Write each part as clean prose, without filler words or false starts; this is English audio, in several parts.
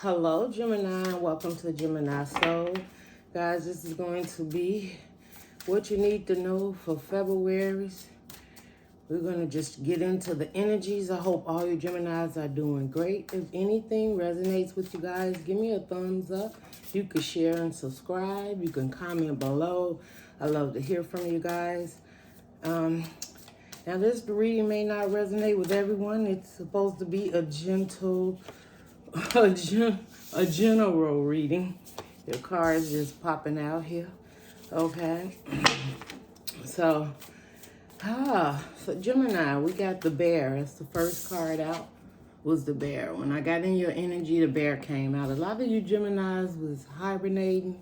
Hello, Gemini. Welcome to Gemini Soul. Guys, this is going to be what you need to know for February. We're going to just get into the energies. I hope all you Geminis are doing great. If anything resonates with you guys, give me a thumbs up. You can share and subscribe. You can comment below. I love to hear from you guys. Now, this reading may not resonate with everyone. It's supposed to be a gentle, a general reading. Your cards just popping out here. Okay. So Gemini, we got the bear. That's the first card out, was the bear. When I got in your energy, the bear came out. A lot of you Geminis was hibernating.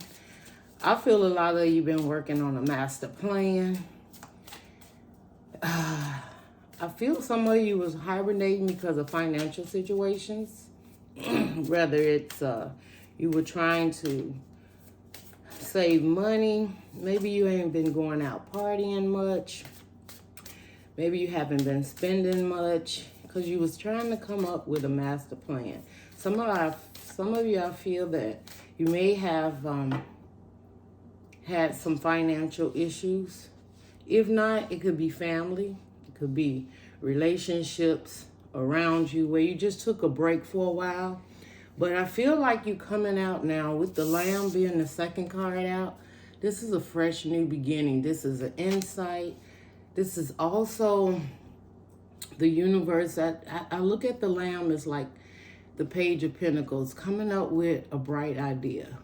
I feel a lot of you been working on a master plan. I feel some of you was hibernating because of financial situations. Whether it's you were trying to save money. Maybe you ain't been going out partying much. Maybe you haven't been spending much because you was trying to come up with a master plan. Some of you, I feel that you may have had some financial issues. If not, it could be family. It could be relationships around you where you just took a break for a while. But I feel like you coming out now with the Lamb being the second card out. This is a fresh new beginning. This is an insight. This is also the universe. I look at the Lamb as like the Page of Pentacles, coming up with a bright idea.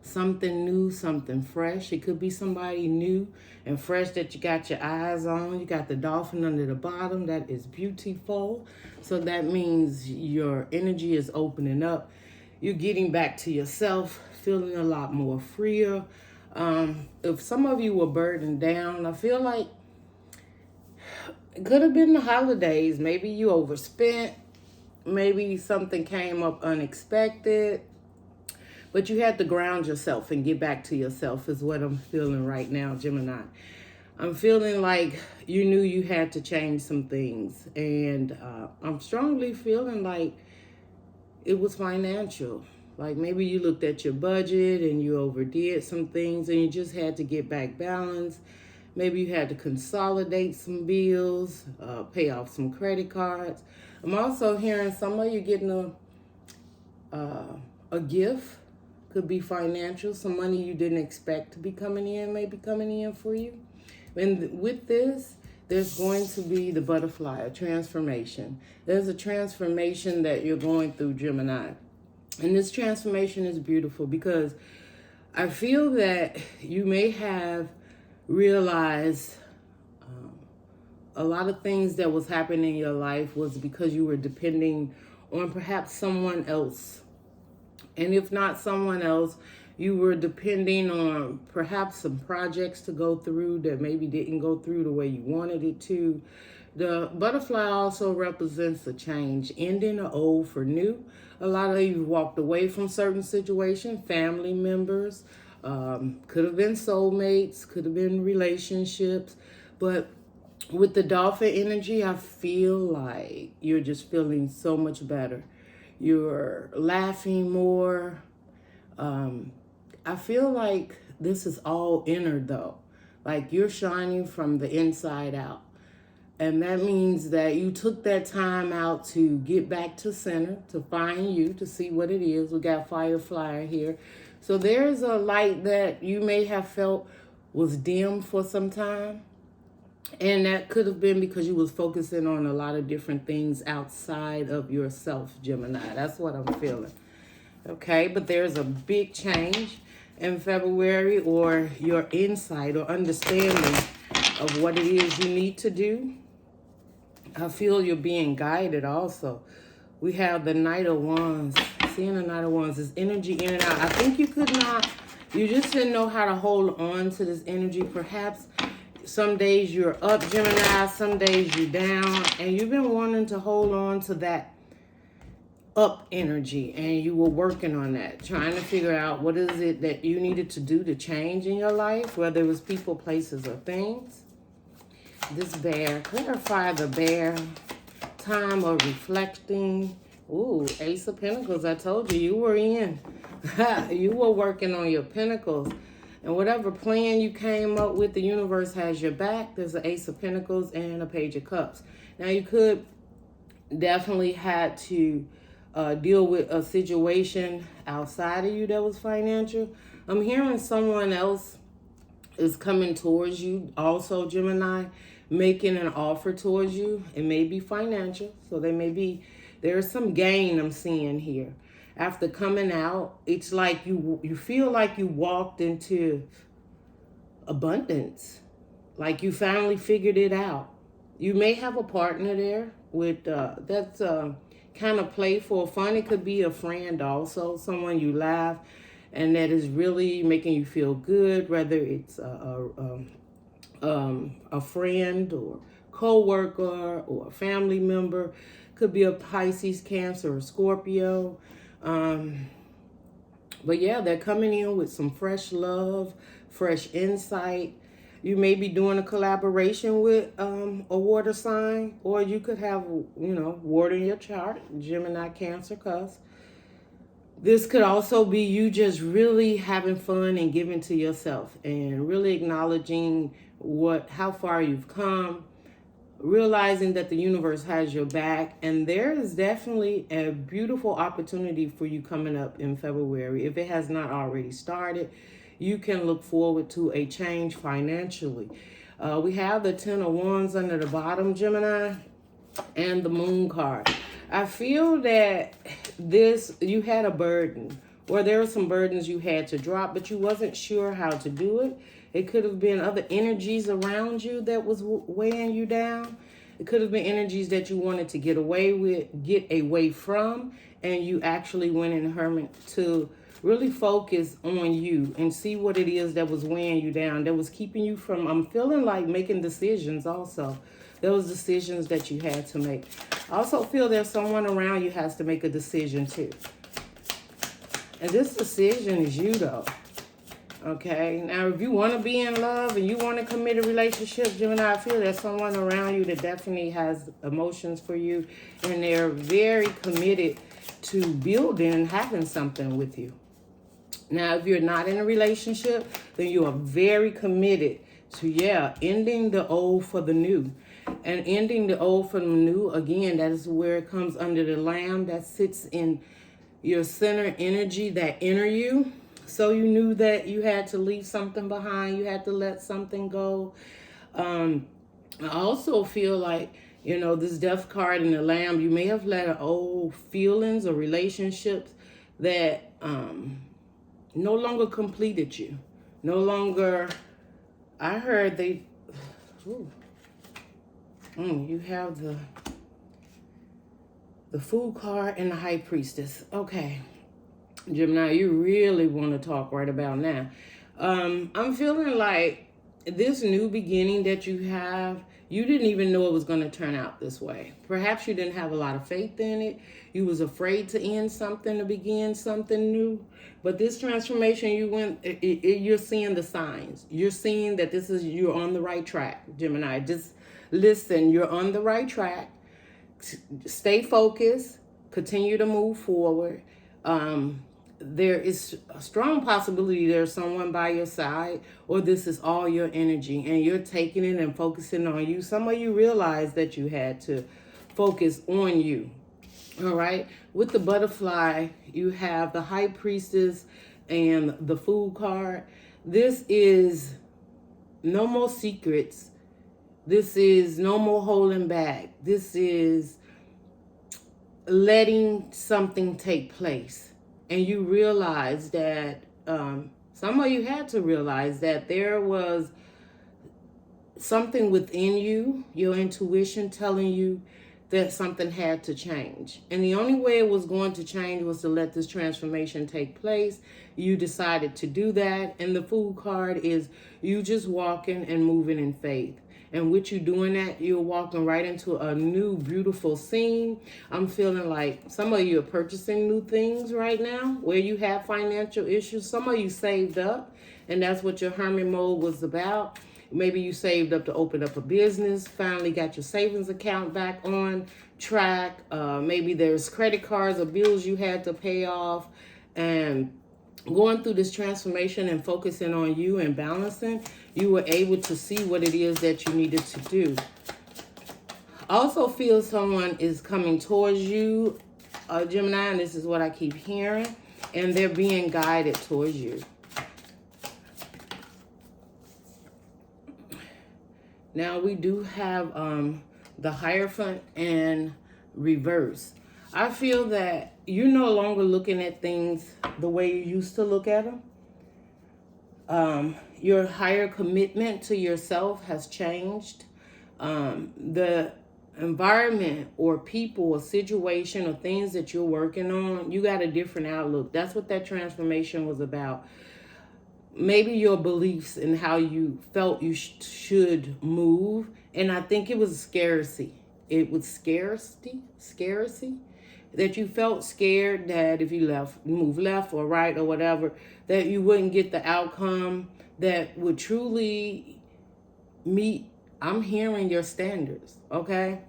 Something new, something fresh. It could be somebody new and fresh that you got your eyes on. You got the dolphin under the bottom. That is beautiful. So that means your energy is opening up. You're getting back to yourself, feeling a lot more freer. If some of you were burdened down, I feel like it could have been the holidays. Maybe you overspent. Maybe something came up unexpected. But you had to ground yourself and get back to yourself is what I'm feeling right now, Gemini. I'm feeling like you knew you had to change some things. And I'm strongly feeling like it was financial. Like maybe you looked at your budget and you overdid some things and you just had to get back balance. Maybe you had to consolidate some bills, pay off some credit cards. I'm also hearing some of you getting a gift. Could be financial. Some money you didn't expect to be coming in may be coming in for you. And with this, there's going to be the butterfly, a transformation. There's a transformation that you're going through, Gemini. And this transformation is beautiful because I feel that you may have realized a lot of things that was happening in your life was because you were depending on perhaps someone else. And if not someone else, you were depending on perhaps some projects to go through that maybe didn't go through the way you wanted it to. The butterfly also represents a change, ending the old for new. A lot of you walked away from certain situations, family members, could have been soulmates, could have been relationships. But with the dolphin energy, I feel like you're just feeling so much better. You're laughing more. I feel like this is all inner though. Like you're shining from the inside out. And that means that you took that time out to get back to center, to find you, to see what it is. We got Firefly here. So there's a light that you may have felt was dim for some time. And that could have been because you was focusing on a lot of different things outside of yourself, Gemini. That's what I'm feeling. Okay, but there's a big change in February, or your insight or understanding of what it is you need to do. I feel you're being guided also. We have the Knight of Wands. Seeing the Knight of Wands is energy in and out. I think you just didn't know how to hold on to this energy. Perhaps some days you're up, Gemini, some days you're down, and you've been wanting to hold on to that up energy, and you were working on that, trying to figure out what is it that you needed to do to change in your life, whether it was people, places, or things. This bear, clarify the bear, time of reflecting, Ooh, Ace of Pentacles. I told you, you were in. You were working on your pentacles. And whatever plan you came up with, the universe has your back. There's an Ace of Pentacles and a Page of Cups. Now, you could definitely had to deal with a situation outside of you that was financial. I'm hearing someone else is coming towards you, also Gemini, making an offer towards you. It may be financial, so there's some gain I'm seeing here. After coming out, it's like you feel like you walked into abundance, like you finally figured it out. You may have a partner there with that's kind of playful, fun. It could be a friend also, someone you laugh and that is really making you feel good, whether it's a friend or co-worker or a family member. Could be a Pisces, Cancer, or Scorpio. But yeah, they're coming in with some fresh love, fresh insight. You may be doing a collaboration with a water sign, or you could have, water in your chart, Gemini, Cancer, Cusp. This could also be you just really having fun and giving to yourself and really acknowledging how far you've come, realizing that the universe has your back. And there is definitely a beautiful opportunity for you coming up in February. If it has not already started, you can look forward to a change financially. We have the 10 of Wands under the bottom, Gemini, and the Moon card. I feel that you had a burden, or there were some burdens you had to drop, but you wasn't sure how to do it. It could have been other energies around you that was weighing you down. It could have been energies that you wanted to get away from, and you actually went in hermit to really focus on you and see what it is that was weighing you down, that was keeping you from, I'm feeling like, making decisions also. Those decisions that you had to make. I also feel there's someone around you has to make a decision too. And this decision is you though. Okay, now if you want to be in love and you want to commit a relationship, Gemini, I feel there's someone around you that definitely has emotions for you, and they're very committed to building and having something with you. Now, if you're not in a relationship, then you are very committed to, ending the old for the new. And ending the old for the new, again, that is where it comes under the Lamb that sits in your center energy, that inner you. So you knew that you had to leave something behind. You had to let something go. I also feel like, this Death card in the Lamb, you may have let old feelings or relationships that no longer completed you. No longer, I heard you have the Fool card and the High Priestess. Okay. Gemini, you really want to talk right about now. I'm feeling like this new beginning that you have, you didn't even know it was going to turn out this way. Perhaps you didn't have a lot of faith in it. You was afraid to end something, to begin something new. But this transformation you're seeing the signs. You're seeing that you're on the right track, Gemini. Just listen, you're on the right track. Stay focused. Continue to move forward. There is a strong possibility there's someone by your side, or this is all your energy and you're taking it and focusing on you. Some of you realize that you had to focus on you. All right. With the butterfly, you have the High Priestess and the Fool card. This is no more secrets. This is no more holding back. This is letting something take place. And you realize that, some of you had to realize that there was something within you, your intuition telling you that something had to change. And the only way it was going to change was to let this transformation take place. You decided to do that. And the Fool card is you just walking and moving in faith. And with you doing that, you're walking right into a new, beautiful scene. I'm feeling like some of you are purchasing new things right now where you have financial issues. Some of you saved up, and that's what your hermit mode was about. Maybe you saved up to open up a business, finally got your savings account back on track. Maybe there's credit cards or bills you had to pay off. And going through this transformation and focusing on you and balancing, you were able to see what it is that you needed to do. Also feel someone is coming towards you, Gemini, and this is what I keep hearing, and they're being guided towards you. Now we do have the Hierophant and reverse. I feel that you're no longer looking at things the way you used to look at them. Your higher commitment to yourself has changed. The environment or people or situation or things that you're working on, you got a different outlook. That's what that transformation was about. Maybe your beliefs and how you felt you should move. And I think it was scarcity. It was scarcity that you felt scared that if you move left or right or whatever, that you wouldn't get the outcome that would truly meet, I'm hearing, your standards, okay?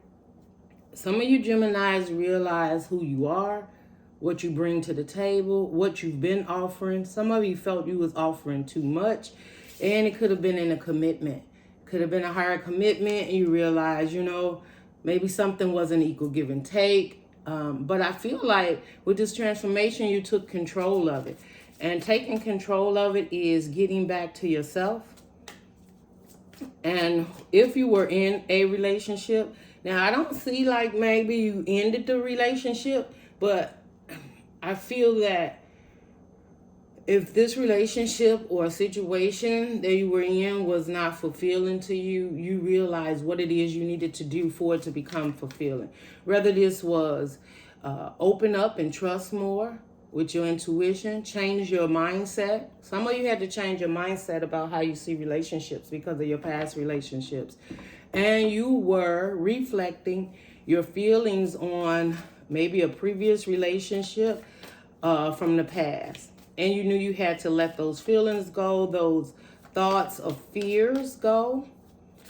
Some of you Geminis realize who you are, what you bring to the table, what you've been offering. Some of you felt you was offering too much, and it could have been in a commitment. Could have been a higher commitment, and you realize, you know, maybe something wasn't equal give and take. But I feel like with this transformation, you took control of it. And taking control of it is getting back to yourself. And if you were in a relationship, now I don't see like maybe you ended the relationship, but I feel that if this relationship or situation that you were in was not fulfilling to you, you realize what it is you needed to do for it to become fulfilling. Whether this was open up and trust more with your intuition, change your mindset. Some of you had to change your mindset about how you see relationships because of your past relationships. And you were reflecting your feelings on maybe a previous relationship from the past. And you knew you had to let those feelings go, those thoughts of fears go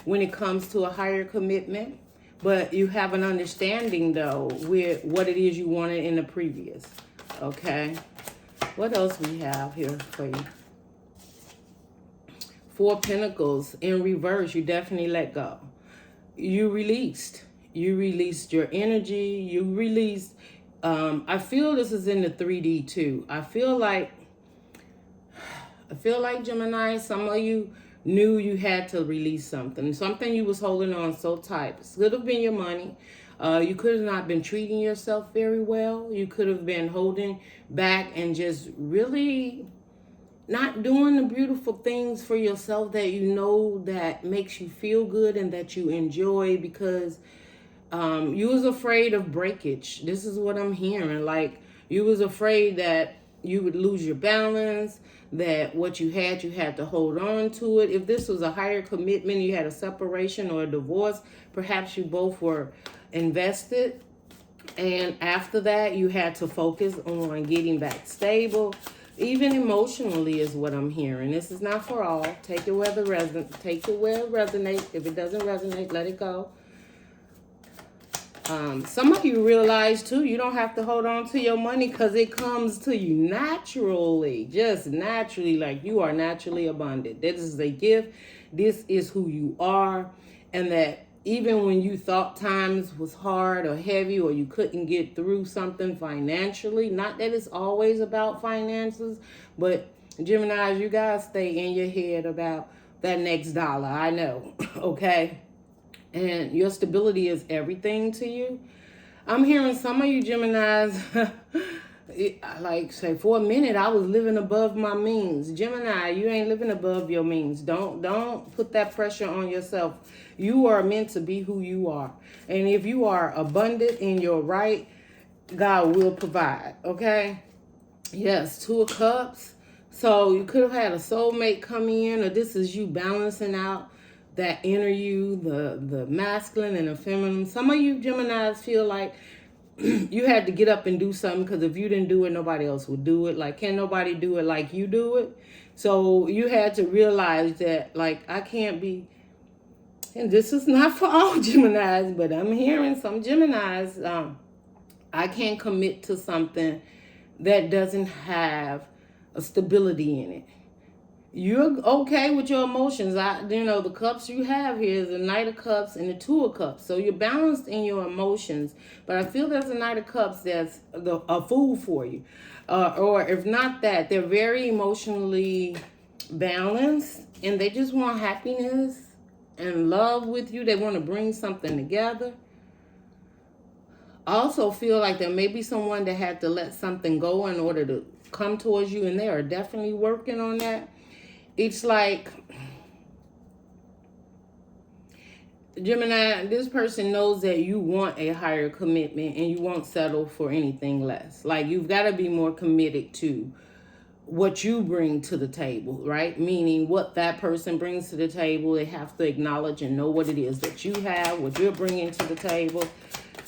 when it comes to a higher commitment. But you have an understanding, though, with what it is you wanted in the previous. Okay? What else we have here for you? Four Pentacles in reverse. You definitely let go. You released. You released your energy. You released. I feel this is in the 3D, too. I feel like Gemini, some of you knew you had to release something you was holding on so tight. It could have been your money. You could have not been treating yourself very well. You could have been holding back and just really not doing the beautiful things for yourself that you know that makes you feel good and that you enjoy, because you was afraid of breakage. This is what I'm hearing. Like, you was afraid that you would lose your balance, that what you had to hold on to it. If this was a higher commitment, you had a separation or a divorce, perhaps you both were invested, and after that you had to focus on getting back stable, even emotionally, is what I'm hearing. This is not for all. Take it where it resonates. If it doesn't resonate, let it go. Some of you realize too, you don't have to hold on to your money because it comes to you naturally, just naturally, like you are naturally abundant. This is a gift. This is who you are. And that even when you thought times was hard or heavy or you couldn't get through something financially, not that it's always about finances, but Gemini, you guys stay in your head about that next dollar. I know, okay? And your stability is everything to you. I'm hearing some of you Geminis, like say for a minute, I was living above my means. Gemini, you ain't living above your means. Don't put that pressure on yourself. You are meant to be who you are. And if you are abundant in your right, God will provide, okay? Yes, Two of Cups. So you could have had a soulmate come in, or this is you balancing out that inner you, the masculine and the feminine. Some of you Geminis feel like you had to get up and do something, because if you didn't do it, nobody else would do it. Like, can nobody do it like you do it? So you had to realize that, like, I can't be, and this is not for all Geminis, but I'm hearing some Geminis, I can't commit to something that doesn't have a stability in it. You're okay with your emotions. The cups you have here is the Knight of Cups and the Two of Cups. So you're balanced in your emotions. But I feel there's a Knight of Cups that's a fool for you. Or if not that, they're very emotionally balanced. And they just want happiness and love with you. They want to bring something together. I also feel like there may be someone that had to let something go in order to come towards you. And they are definitely working on that. It's like, Gemini, this person knows that you want a higher commitment and you won't settle for anything less. Like, you've got to be more committed to what you bring to the table, right? Meaning what that person brings to the table. They have to acknowledge and know what it is that you have, what you're bringing to the table.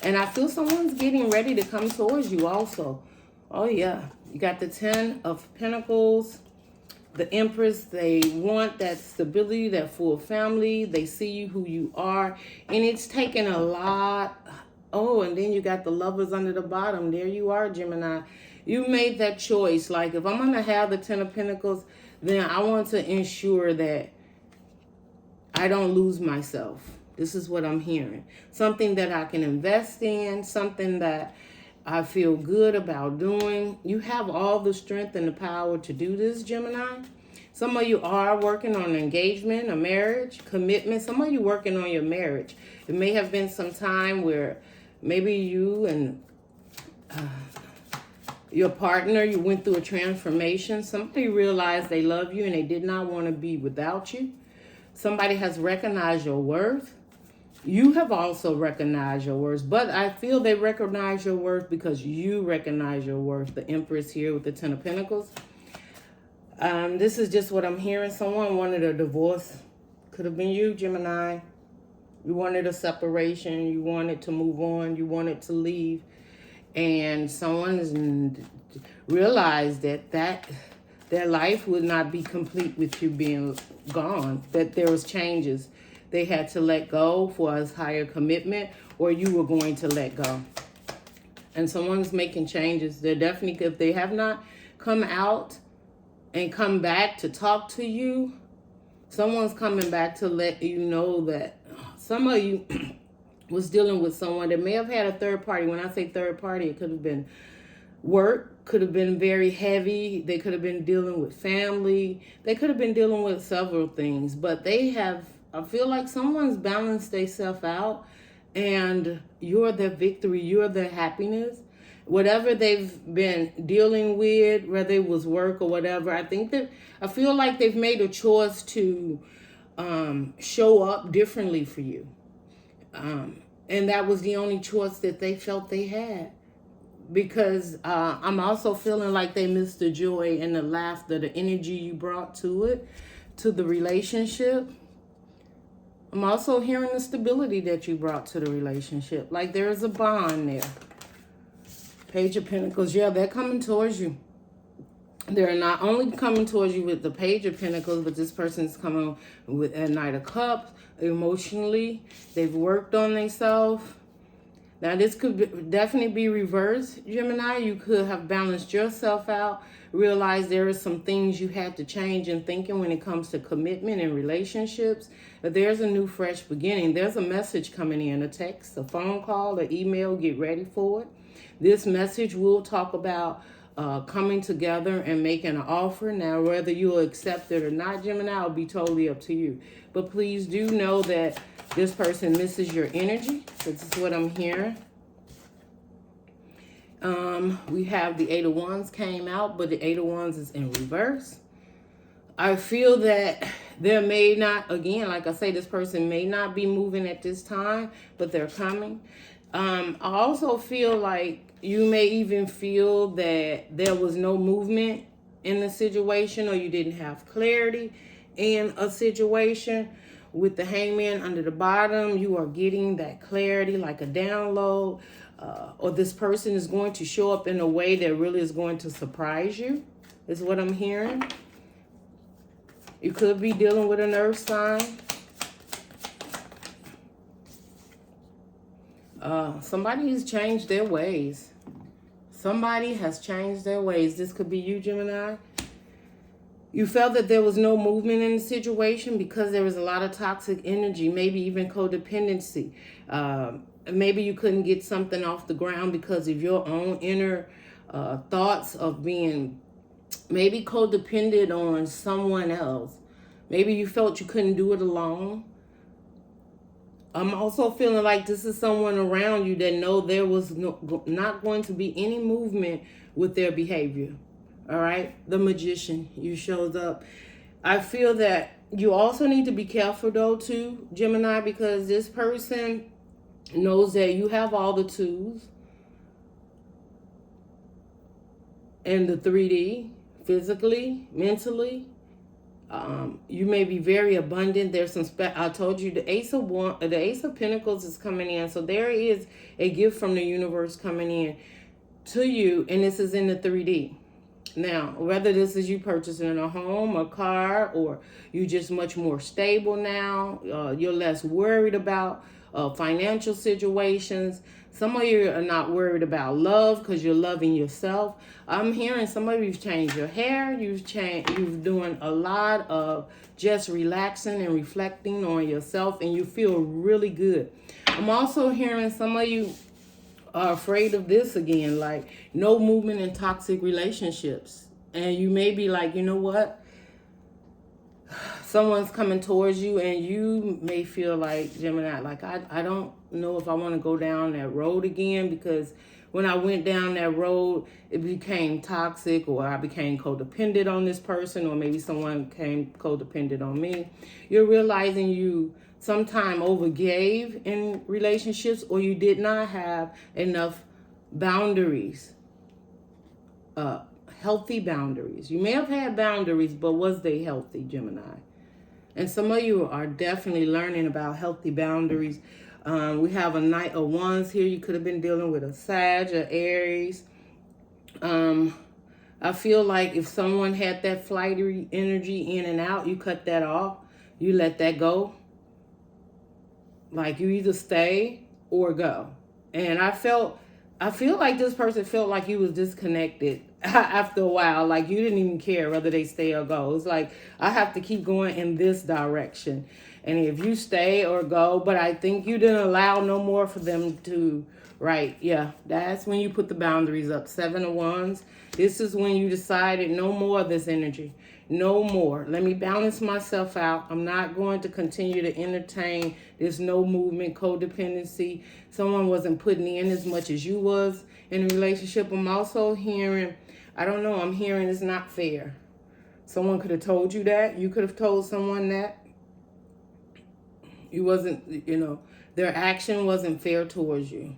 And I feel someone's getting ready to come towards you also. Oh, yeah. You got the 10 of Pentacles. The Empress, they want that stability, that full family. They see you who you are. And it's taken a lot. Oh, and then you got the Lovers under the bottom. There you are, Gemini. You made that choice. Like, if I'm going to have the 10 of Pentacles, then I want to ensure that I don't lose myself. This is what I'm hearing. Something that I can invest in. Something that I feel good about doing. You have all the strength and the power to do this, Gemini. Some of you are working on an engagement, a marriage, commitment. Some of you working on your marriage. It may have been some time where maybe you and your partner, you went through a transformation. Somebody realized they love you and they did not want to be without you. Somebody has recognized your worth. You have also recognized your worth, but I feel they recognize your worth because you recognize your worth. The Empress here with the 10 of Pentacles. This is just what I'm hearing. Someone wanted a divorce. Could have been you, Gemini. You wanted a separation. You wanted to move on. You wanted to leave. And someone realized that their life would not be complete with you being gone, that there was changes they had to let go for a higher commitment, or you were going to let go. And someone's making changes. They're definitely, if they have not come out and come back to talk to you, someone's coming back to let you know that some of you was dealing with someone that may have had a third party. When I say third party, it could have been work, could have been very heavy. They could have been dealing with family. They could have been dealing with several things, but they have, I feel like someone's balanced themselves out and you're their victory, you're their happiness. Whatever they've been dealing with, whether it was work or whatever, I feel like they've made a choice to show up differently for you. And that was the only choice that they felt they had. Because I'm also feeling like they missed the joy and the laughter, the energy you brought to it, to the relationship. I'm also hearing the stability that you brought to the relationship. Like there's a bond there. Page of Pentacles. Yeah, they're coming towards you. They're not only coming towards you with the Page of Pentacles, but this person's coming with a Knight of Cups. Emotionally, they've worked on themselves. Now, this could definitely be reversed, Gemini. You could have balanced yourself out, realized there are some things you had to change in thinking when it comes to commitment and relationships. But there's a new, fresh beginning. There's a message coming in, a text, a phone call, an email. Get ready for it. This message will talk about coming together and making an offer. Now, whether you'll accept it or not, Gemini, will be totally up to you. But please do know that this person misses your energy. This is what I'm hearing. We have the Eight of Wands came out, but the Eight of Wands is in reverse. I feel that there may not, again, like I say, this person may not be moving at this time, but they're coming. I also feel like you may even feel that there was no movement in the situation, or you didn't have clarity in a situation. With the Hangman under the bottom, you are getting that clarity, like a download. or this person is going to show up in a way that really is going to surprise you, is what I'm hearing. You could be dealing with an earth sign. Somebody has changed their ways. Somebody has changed their ways. This could be you, Gemini. You felt that there was no movement in the situation because there was a lot of toxic energy, maybe even codependency. Maybe you couldn't get something off the ground because of your own inner thoughts of being maybe codependent on someone else. Maybe you felt you couldn't do it alone. I'm also feeling like this is someone around you that know there was not going to be any movement with their behavior. All right, the Magician, you showed up. I feel that you also need to be careful though too, Gemini, because this person knows that you have all the tools in the 3D, physically, mentally. You may be very abundant. There's some I told you the Ace of Pentacles is coming in, so there is a gift from the universe coming in to you, and this is in the 3D. Now, whether this is you purchasing a home, a car, or you just much more stable now, you're less worried about financial situations. Some of you are not worried about love because you're loving yourself. I'm hearing some of you've changed your hair. You've doing a lot of just relaxing and reflecting on yourself, and you feel really good. I'm also hearing some of you are afraid of this again, like no movement in toxic relationships. And you may be like, you know what? Someone's coming towards you and you may feel like, Gemini, like I don't know if I want to go down that road again, because when I went down that road, it became toxic, or I became codependent on this person, or maybe someone became codependent on me. You're realizing you sometime overgave in relationships, or you did not have enough boundaries, healthy boundaries. You may have had boundaries, but was they healthy, Gemini? And some of you are definitely learning about healthy boundaries. We have a Knight of Wands here. You could have been dealing with a Sag or Aries. I feel like if someone had that flighty energy in and out, you cut that off. You let that go. Like you either stay or go. And I feel like this person felt like you was disconnected after a while. Like you didn't even care whether they stay or go. It's like, I have to keep going in this direction. And if you stay or go, but I think you didn't allow no more for them to, right? Yeah, that's when you put the boundaries up. 7 of Wands. This is when you decided no more of this energy. No more. Let me balance myself out. I'm not going to continue to entertain this no movement, codependency. Someone wasn't putting in as much as you was in a relationship. I'm also hearing, I don't know, I'm hearing it's not fair. Someone could have told you that. You could have told someone that. You wasn't, their action wasn't fair towards you.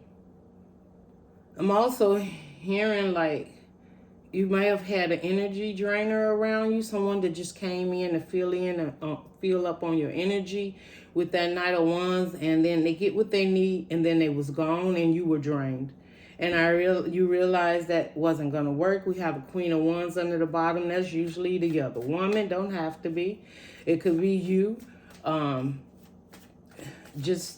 I'm also hearing like, you may have had an energy drainer around you, someone that just came in to fill up on your energy with that Knight of Wands, and then they get what they need, and then they was gone, and you were drained. And you realize that wasn't gonna work. We have a Queen of Wands under the bottom. That's usually the other woman. Don't have to be. It could be you, just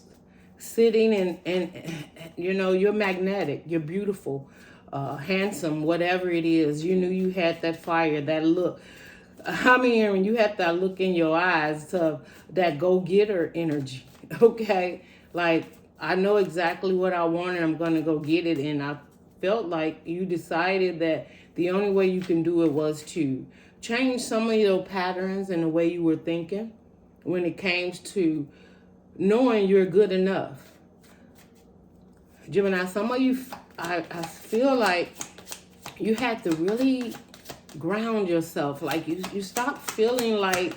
sitting and you're magnetic. You're beautiful. Handsome, whatever it is. You knew you had that fire, that look. I mean, when you had that look in your eyes, that go-getter energy, okay? Like, I know exactly what I want and I'm going to go get it. And I felt like you decided that the only way you can do it was to change some of your patterns and the way you were thinking when it came to knowing you're good enough. Gemini, some of you, I feel like you had to really ground yourself. Like you stopped feeling like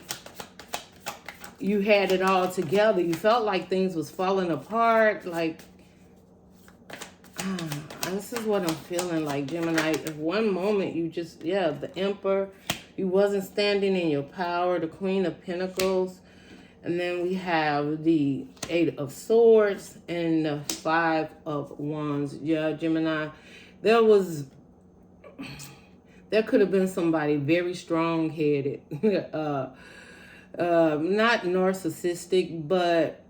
you had it all together. You felt like things was falling apart. Like, this is what I'm feeling like, Gemini. At one moment you just, the Emperor, you wasn't standing in your power. The Queen of Pentacles. And then we have the 8 of Swords and the 5 of Wands. Yeah, Gemini, there could have been somebody very strong-headed, not narcissistic, but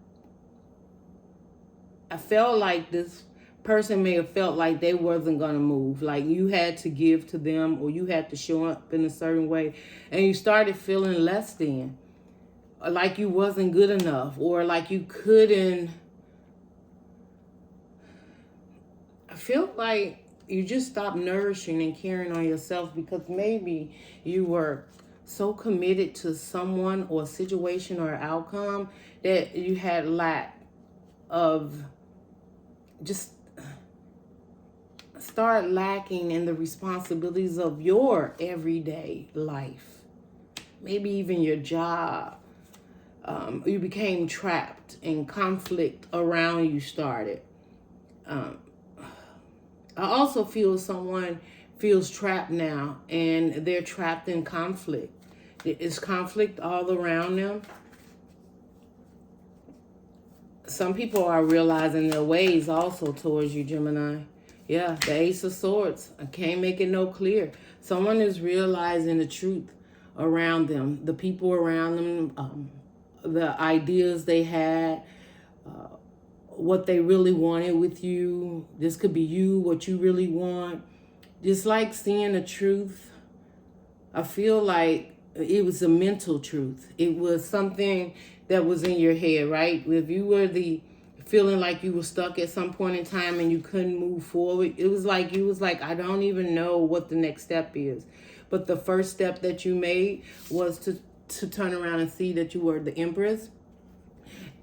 I felt like this person may have felt like they wasn't going to move. Like you had to give to them, or you had to show up in a certain way. And you started feeling less than, like you wasn't good enough, or like you couldn't. I feel like you just stopped nourishing and caring on yourself because maybe you were so committed to someone or situation or outcome that you had lack of, just start lacking in the responsibilities of your everyday life. Maybe even your job. You became trapped and conflict around you started. I also feel someone feels trapped now and they're trapped in conflict. It's conflict all around them. Some people are realizing their ways also towards you, Gemini. Yeah, the Ace of Swords. I can't make it no clear. Someone is realizing the truth around them, the people around them, the ideas they had, what they really wanted with you. This could be you, what you really want. Just like seeing the truth. I feel like it was a mental truth. It was something that was in your head, right? If you were feeling like you were stuck at some point in time and you couldn't move forward, it was like you was like, I don't even know what the next step is. But the first step that you made was to turn around and see that you were the Empress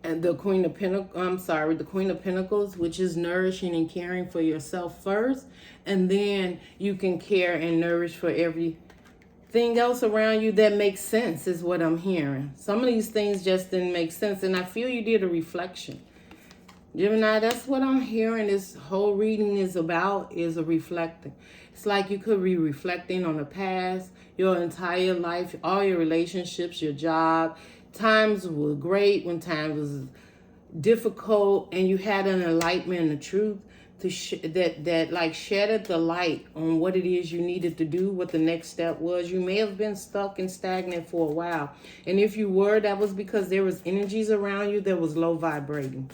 and the Queen of the Queen of Pentacles, which is nourishing and caring for yourself first, and then you can care and nourish for everything else around you that makes sense, is what I'm hearing. Some of these things just didn't make sense, and I feel you did a reflection. Gemini, that's what I'm hearing this whole reading is about, is a reflecting. It's like you could be reflecting on the past, your entire life, all your relationships, your job. Times were great when times was difficult, and you had an enlightenment and the truth that like shedded the light on what it is you needed to do, what the next step was. You may have been stuck and stagnant for a while. And if you were, that was because there was energies around you that was low vibrating.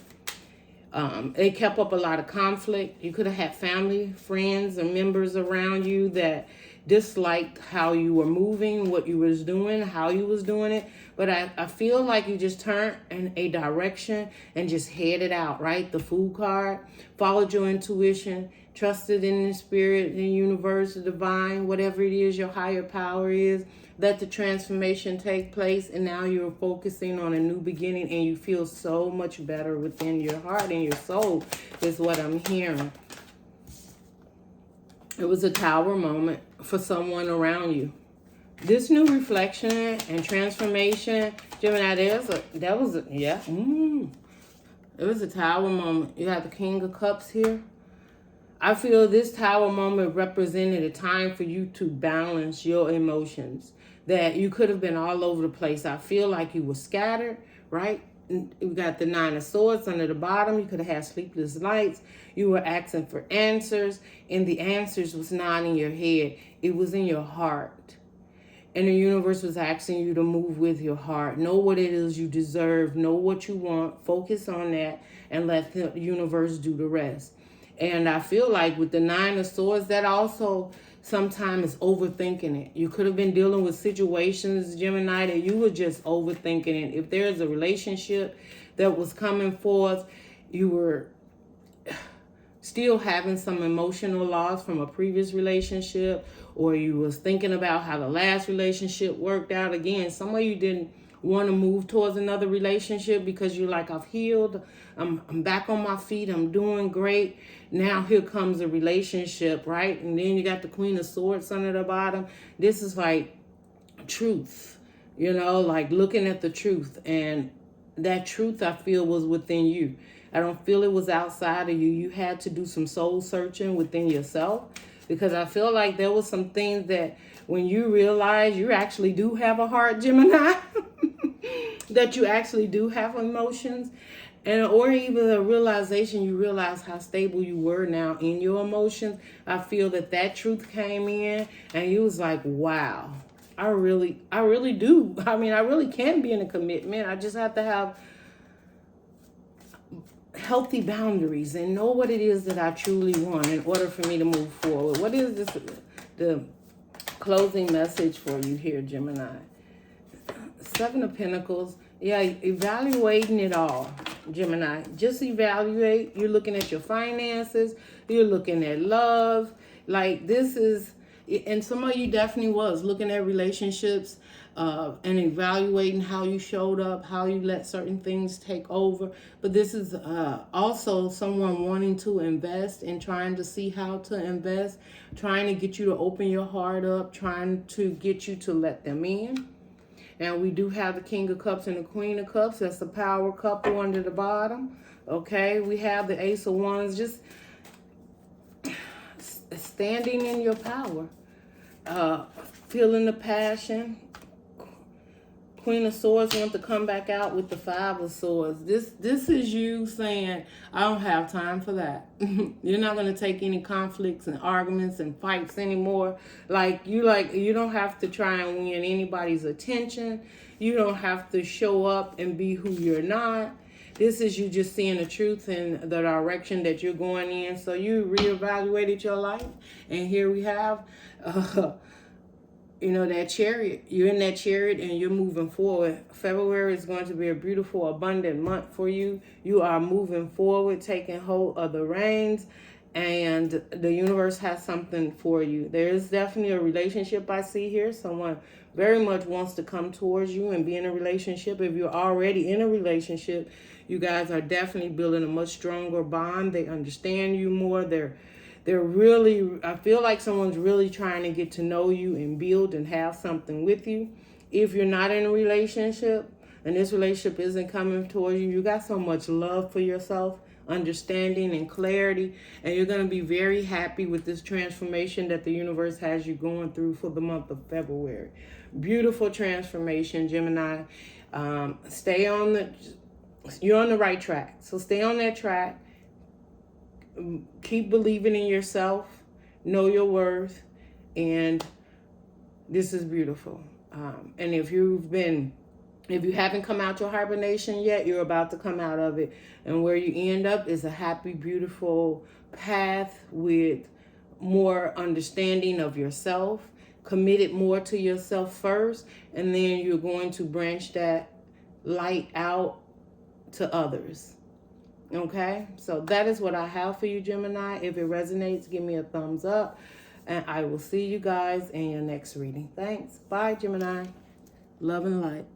It kept up a lot of conflict. You could have had family, friends, and members around you that disliked how you were moving, what you was doing, how you was doing it. But I feel like you just turned in a direction and just headed out, right? The Fool card, followed your intuition, trusted in the spirit, the universe, the divine, whatever it is your higher power is. Let the transformation take place, and now you're focusing on a new beginning, and you feel so much better within your heart and your soul, is what I'm hearing. It was a tower moment for someone around you. This new reflection and transformation, Gemini, it was a tower moment. You have the King of Cups here. I feel this tower moment represented a time for you to balance your emotions, that you could have been all over the place. I feel like you were scattered, right? You got the 9 of Swords under the bottom. You could have had sleepless nights. You were asking for answers, and the answers was not in your head. It was in your heart. And the universe was asking you to move with your heart. Know what it is you deserve. Know what you want. Focus on that and let the universe do the rest. And I feel like with the 9 of Swords, that also sometimes is overthinking it. You could have been dealing with situations, Gemini, that you were just overthinking it. If there's a relationship that was coming forth, you were still having some emotional loss from a previous relationship, or you was thinking about how the last relationship worked out. Again, some of you didn't want to move towards another relationship because you're like, I've healed, I'm back on my feet, I'm doing great. Now here comes a relationship, right? And then you got the Queen of Swords under the bottom. This is like truth, like looking at the truth. And that truth, I feel, was within you. I don't feel it was outside of you. You had to do some soul searching within yourself, because I feel like there was some things that when you realize you actually do have a heart, Gemini, that you actually do have emotions, and or even a realization, you realize how stable you were now in your emotions. I feel that truth came in and you was like, wow, I really do. I mean, I really can be in a commitment. I just have to have healthy boundaries and know what it is that I truly want in order for me to move forward. What is this, the closing message for you here, Gemini? Seven of Pentacles. Yeah, evaluating it all, Gemini. Just evaluate. You're looking at your finances. You're looking at love. Like, this is, and some of you definitely was looking at relationships and evaluating how you showed up, how you let certain things take over. But this is also someone wanting to invest and trying to see how to invest, trying to get you to open your heart up, trying to get you to let them in. And we do have the King of Cups and the Queen of Cups. That's the power couple under the bottom. Okay, we have the Ace of Wands. Just standing in your power. Feeling the passion. Queen of Swords want to come back out with the Five of Swords. This is you saying, I don't have time for that. You're not going to take any conflicts and arguments and fights anymore. You don't have to try and win anybody's attention. You don't have to show up and be who you're not. This is you just seeing the truth and the direction that you're going in. So you reevaluated your life. And here we have that chariot. You're in that chariot and you're moving forward. February is going to be a beautiful, abundant month for you. You are moving forward, taking hold of the reins, and the universe has something for you. There is definitely a relationship I see here. Someone very much wants to come towards you and be in a relationship. If you're already in a relationship, you guys are definitely building a much stronger bond. They understand you more. They're really, I feel like someone's really trying to get to know you and build and have something with you. If you're not in a relationship and this relationship isn't coming towards you, you got so much love for yourself, understanding and clarity, and you're going to be very happy with this transformation that the universe has you going through for the month of February. Beautiful transformation, Gemini. You're on the right track. So stay on that track. Keep believing in yourself, know your worth, and this is beautiful. And if you haven't come out your hibernation yet, you're about to come out of it. And where you end up is a happy, beautiful path with more understanding of yourself, committed more to yourself first, and then you're going to branch that light out to others. Okay, so that is what I have for you, Gemini. If it resonates, give me a thumbs up. And I will see you guys in your next reading. Thanks. Bye, Gemini. Love and light.